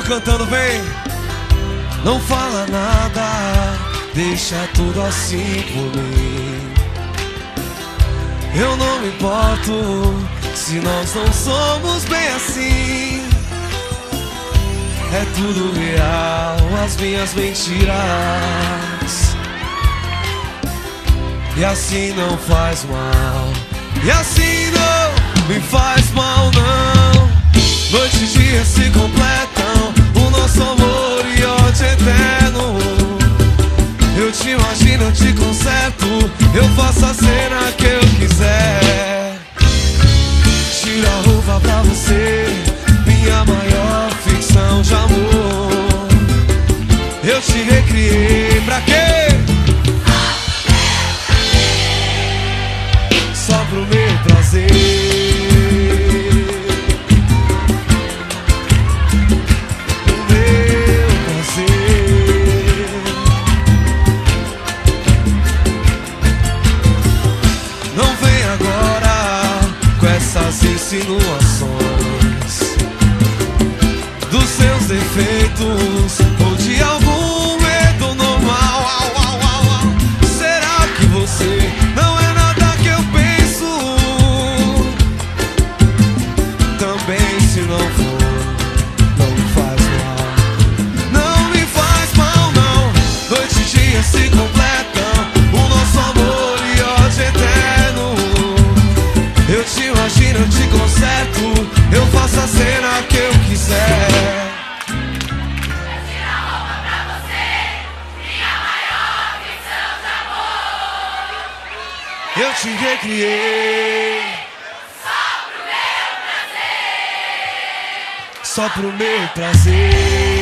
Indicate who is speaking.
Speaker 1: cantando, vem. Não fala nada, deixa tudo assim por mim. Eu não me importo se nós não somos bem assim. É tudo real, as minhas mentiras. E assim não faz mal, e assim não me faz mal não. Noite e dia se completam, o nosso amor e ódio eterno. Eu te imagino, eu te conserto, eu faço a cena que eu quiser. Tiro a roupa pra você, minha maior ficção de amor. Eu te recriei, pra quê? Só pro meu prazer. O meu prazer. Não vem agora com essas insinuações dos seus defeitos ou de algum medo normal. Será que você não é nada que eu penso? Também se não for, não me faz mal. Não me faz mal não. Noite e dia se completam, o nosso amor e ódio eterno. Eu te imagino, eu te conserto, eu faço a cena que eu quiser. Eu te recriei só pro meu prazer.